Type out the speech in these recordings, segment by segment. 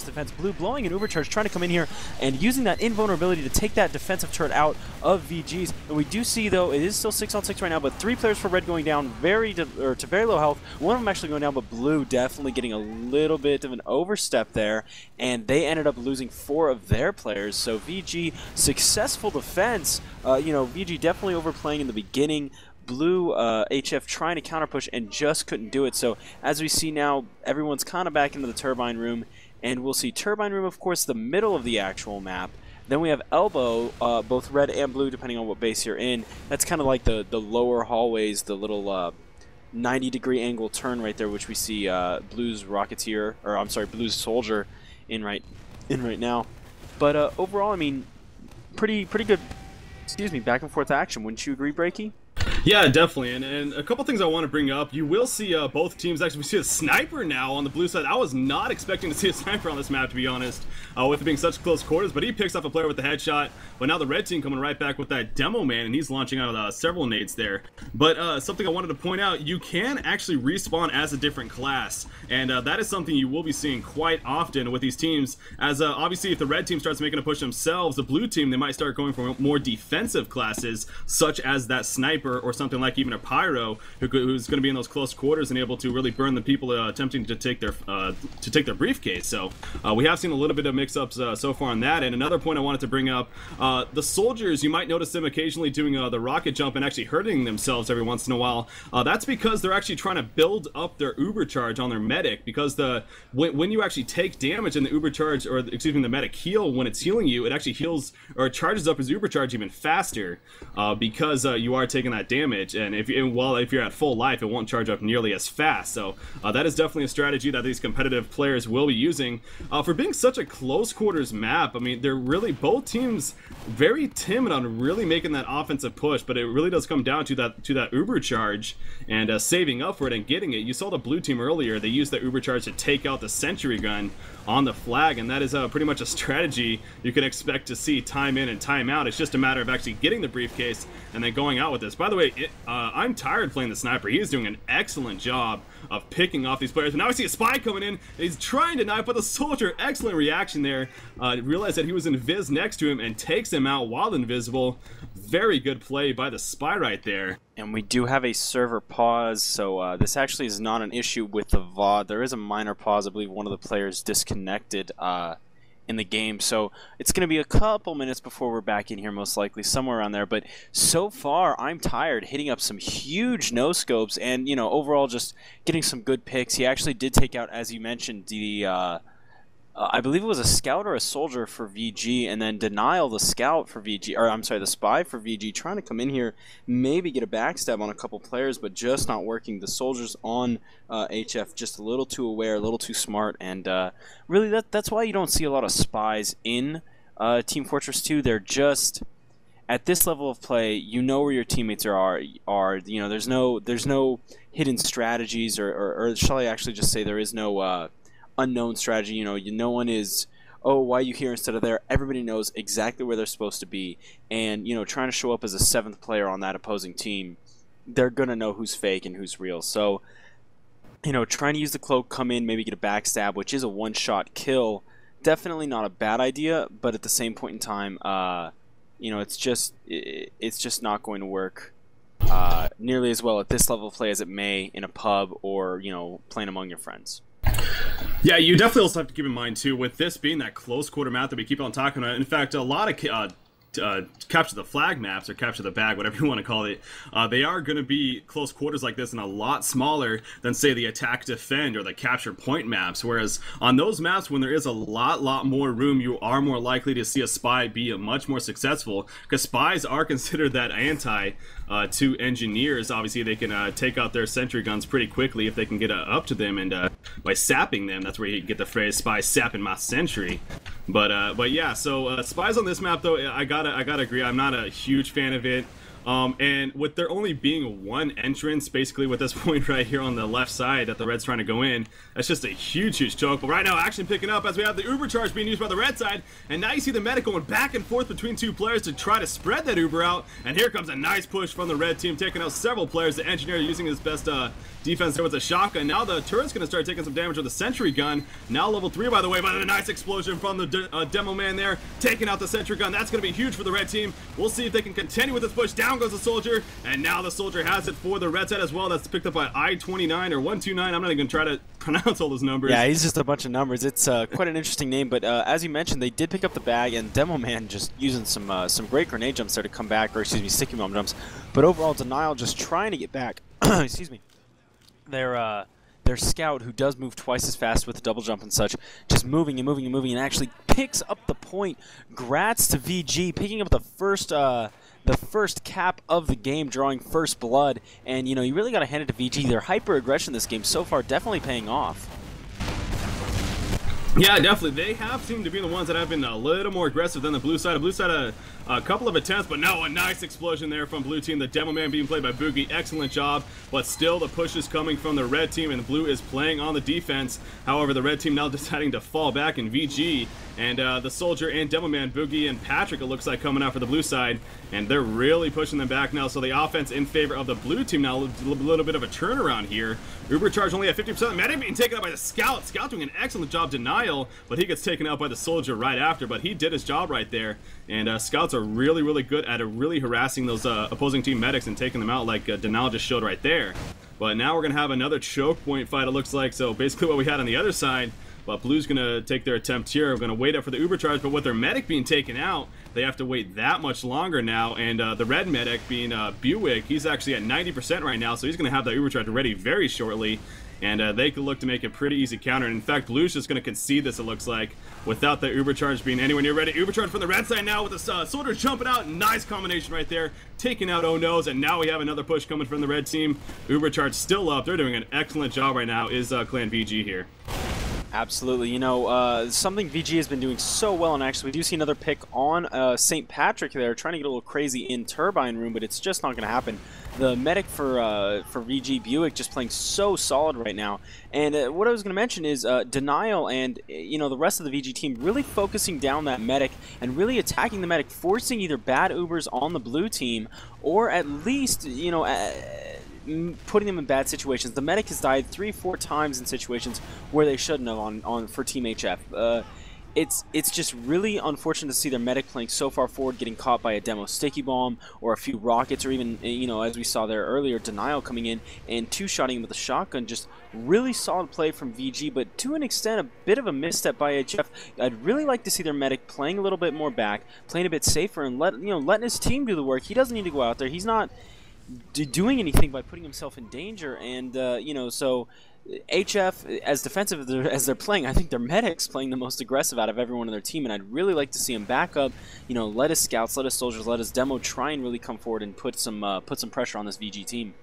defense. Blue blowing an overcharge, trying to come in here and using that invulnerability to take that defensive turret out of VG's. And we do see, though, it is still 6-on-6 right now, but 3 players for red going down to very low health. One of them actually going down, but Blue definitely getting a little bit of an overstep there, and they ended up losing 4 of their players. So VG, successful defense. VG definitely overplaying in the beginning. Blue HF trying to counter push and just couldn't do it. So as we see now, everyone's kind of back into the turbine room, and we'll see turbine room, of course, the middle of the actual map. Then we have elbow, both red and blue, depending on what base you're in. That's kind of like the lower hallways, the little 90-degree angle turn right there, which we see Blue's Rocketeer, or I'm sorry, Blue's Soldier in right now. But overall, I mean, pretty good. Excuse me, back and forth action. Wouldn't you agree, Breaky? Yeah, definitely, and a couple things I want to bring up. You will see both teams actually. We see a sniper now on the blue side. I was not expecting to see a sniper on this map, to be honest, with it being such close quarters, but he picks up a player with the headshot. But now the red team coming right back with that demo man, and he's launching out several nades there. But something I wanted to point out, you can actually respawn as a different class, and that is something you will be seeing quite often with these teams, as obviously if the red team starts making a push themselves, the blue team, they might start going for more defensive classes, such as that sniper, or something like even a pyro who's going to be in those close quarters and able to really burn the people attempting to take their briefcase. So we have seen a little bit of mix-ups so far on that. And another point I wanted to bring up, the soldiers, you might notice them occasionally doing the rocket jump and actually hurting themselves every once in a while. That's because they're actually trying to build up their uber charge on their medic, because when you actually take damage in the uber charge, or excuse me, the medic heal, when it's healing you, it actually heals or charges up his uber charge even faster, because you are taking that damage. And if you're at full life, it won't charge up nearly as fast. So that is definitely a strategy that these competitive players will be using. For being such a close quarters map, I mean, they're really both teams very timid on really making that offensive push, but it really does come down to that uber charge and saving up for it and getting it. You saw the blue team earlier, they used the uber charge to take out the sentry gun on the flag, and that is pretty much a strategy you can expect to see time in and time out. It's just a matter of actually getting the briefcase and then going out with this. By the way, I'm tired playing the sniper. He is doing an excellent job of picking off these players. But now I see a spy coming in, and he's trying to knife, but the soldier, excellent reaction there. Realized that he was invis next to him and takes him out while invisible. Very good play by the spy right there. And we do have a server pause, so this actually is not an issue with the VOD. There is a minor pause. I believe one of the players disconnected in the game, so it's going to be a couple minutes before we're back in here, most likely somewhere around there. But so far, I'm tired, hitting up some huge no-scopes, and overall just getting some good picks. He actually did take out, as you mentioned, the I believe it was a scout or a soldier for VG, and then denial the scout for VG, or I'm sorry, the spy for VG, trying to come in here, maybe get a backstab on a couple players, but just not working. The soldiers on HF just a little too aware, a little too smart, and really that's why you don't see a lot of spies in Team Fortress 2. They're just, at this level of play, you know where your teammates are. There's no hidden strategies, or shall I actually just say there is no unknown strategy. No one is, oh, why are you here instead of there? Everybody knows exactly where they're supposed to be, and trying to show up as a 7th player on that opposing team, they're gonna know who's fake and who's real. So trying to use the cloak, come in, maybe get a backstab, which is a one-shot kill, definitely not a bad idea, but at the same point in time, it's just not going to work nearly as well at this level of play as it may in a pub or playing among your friends. Yeah, you definitely also have to keep in mind too, with this being that close quarter map that we keep on talking about. In fact, a lot of capture the flag maps, or capture the bag, whatever you want to call it, they are going to be close quarters like this and a lot smaller than, say, the attack defend or the capture point maps. Whereas on those maps, when there is a lot more room, you are more likely to see a spy be much more successful, because spies are considered that anti to engineers. Obviously, they can take out their sentry guns pretty quickly if they can get up to them, and by sapping them, that's where you get the phrase "spy sapping my sentry." But yeah, so spies on this map, though, I gotta agree, I'm not a huge fan of it. And with there only being one entrance, basically with this point right here on the left side that the Red's trying to go in, that's just a huge choke. But right now, action picking up as we have the Uber charge being used by the Red side, and now you see the medic going back and forth between two players to try to spread that Uber out. And here comes a nice push from the Red team, taking out several players. The Engineer using his best defense there with a shotgun. Now the turret's going to start taking some damage with the Sentry gun. Now level 3, by the way, by the nice explosion from the Demo Man there, taking out the Sentry gun. That's going to be huge for the Red team. We'll see if they can continue with this push. Down goes the Soldier, and now the Soldier has it for the Red side as well. That's picked up by I-29 or 129. I'm not even going to try to pronounce all those numbers. Yeah, he's just a bunch of numbers. It's quite an interesting name, but as you mentioned, they did pick up the bag, and Demo Man just using some great grenade jumps there to come back, or excuse me, sticky bomb jumps. But overall, Denial just trying to get back. Excuse me. Their scout, who does move twice as fast with the double jump and such, just moving and actually picks up the point. Grats to VG, picking up the first cap of the game, drawing first blood. And, you know, you really got to hand it to VG. Their hyper-aggression this game so far definitely paying off. Yeah, definitely. They have seemed to be the ones that have been a little more aggressive than the blue side. The blue side a couple of attempts, but no, a nice explosion there from blue team. The Demo Man being played by Boogie, excellent job. But still, the push is coming from the red team, and the blue is playing on the defense. However, the red team now deciding to fall back in VG, and the Soldier and Demo Man, Boogie and Patrick, it looks like, coming out for the blue side, and they're really pushing them back now. So the offense in favor of the blue team now, a little bit of a turnaround here. Uber charge only at 50%. Medic being taken out by the Scout. Scout doing an excellent job, Denial, but he gets taken out by the Soldier right after. But he did his job right there. And Scouts are really good at really harassing those opposing team medics and taking them out, like Denial just showed right there. But now we're going to have another choke point fight, it looks like. So basically what we had on the other side. But Blue's going to take their attempt here. We're going to wait up for the Uber charge, but with their medic being taken out, they have to wait that much longer now. And the red medic being Buick, he's actually at 90% right now, so he's going to have that Uber charge ready very shortly. And they could look to make a pretty easy counter. And in fact, Blue's just going to concede this, it looks like, without the Uber charge being anywhere near ready. Uber charge from the red side now with the Soldier jumping out. Nice combination right there, taking out Oh No's. And now we have another push coming from the red team. Uber charge still up. They're doing an excellent job right now, is Clan VG here. Absolutely. You know, something VG has been doing so well, and actually we do see another pick on St. Patrick there, trying to get a little crazy in Turbine Room, but it's just not going to happen. The medic for VG, Buick, just playing so solid right now. And what I was going to mention is Denial and, you know, the rest of the VG team really focusing down that medic and really attacking the medic, forcing either bad Ubers on the blue team or at least, you know, putting them in bad situations. The medic has died 3-4 times in situations where they shouldn't have for Team HF. It's just really unfortunate to see their medic playing so far forward, getting caught by a demo sticky bomb or a few rockets, or even, you know, as we saw there earlier, Denial coming in and two-shotting him with a shotgun. Just really solid play from VG, but to an extent a bit of a misstep by HF. I'd really like to see their medic playing a little bit more back, playing a bit safer, and letting his team do the work. He doesn't need to go out there. He's not doing anything by putting himself in danger, and you know, so HF, as defensive as they're playing, I think their medic's playing the most aggressive out of everyone on their team, and I'd really like to see him back up. You know, let his scouts, let his soldiers, let his demo try and really come forward and put some pressure on this VG team.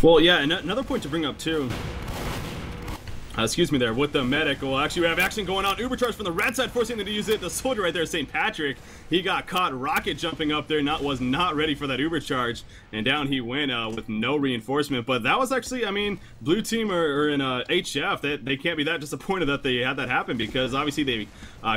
Well, yeah, and another point to bring up too. Excuse me there, with the medic. Well, actually, we have action going on. Uber charge from the red side, forcing them to use it. The Soldier right there, St. Patrick, he got caught rocket jumping up there, was not ready for that Uber charge, and down he went with no reinforcement. But that was actually, I mean, blue team or in HF, they can't be that disappointed that they had that happen, because obviously they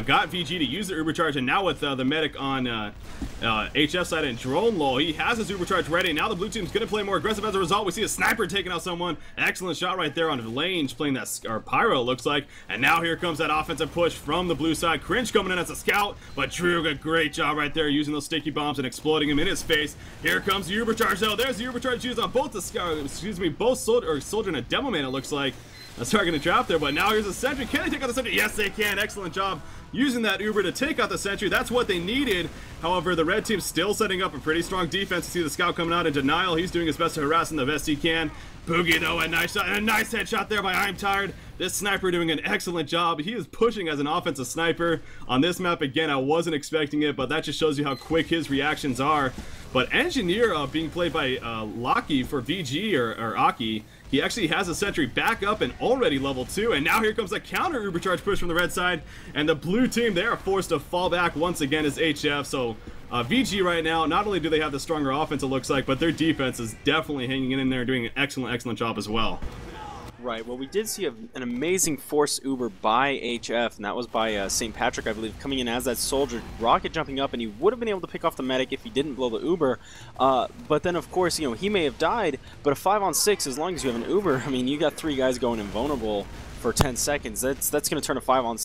got VG to use the Uber charge, and now with the medic on HF side and Drone Low, he has his Uber charge ready. Now the blue team's going to play more aggressive. As a result, we see a sniper taking out someone. Excellent shot right there on Lange, playing that, or Pyro, it looks like. And now here comes that offensive push from the blue side. Cringe coming in as a scout, but Drew, a great job right there using those sticky bombs and exploding him in his face. Here comes the Uber charge though. There's the Uber charge used on both the scout, excuse me, both Soldier and a Demo Man, it looks like. That's targeting a trap there, but now here's a sentry. Can they take out the sentry? Yes, they can. Excellent job using that Uber to take out the sentry. That's what they needed. However, the red team's still setting up a pretty strong defense. To see the scout coming out in Denial. He's doing his best to harass him the best he can. Boogie, though, a nice shot, and a nice headshot there by I'm Tired. This sniper doing an excellent job. He is pushing as an offensive sniper. On this map, again, I wasn't expecting it, but that just shows you how quick his reactions are. But Engineer being played by Locky for VG, or Aki, he actually has a sentry back up and already level 2. And now here comes a counter Uber charge push from the red side. And the blue team, they are forced to fall back once again as HF. So VG right now, not only do they have the stronger offense, it looks like, but their defense is definitely hanging in there, doing an excellent job as well. Right, well, we did see an amazing force uber by HF, and that was by St. Patrick, I believe, coming in as that soldier, rocket jumping up, and he would have been able to pick off the medic if he didn't blow the uber. But then, of course, you know, he may have died, but a 5-on-6, as long as you have an uber, I mean, you got 3 guys going invulnerable for 10 seconds. That's going to turn a 5-on-6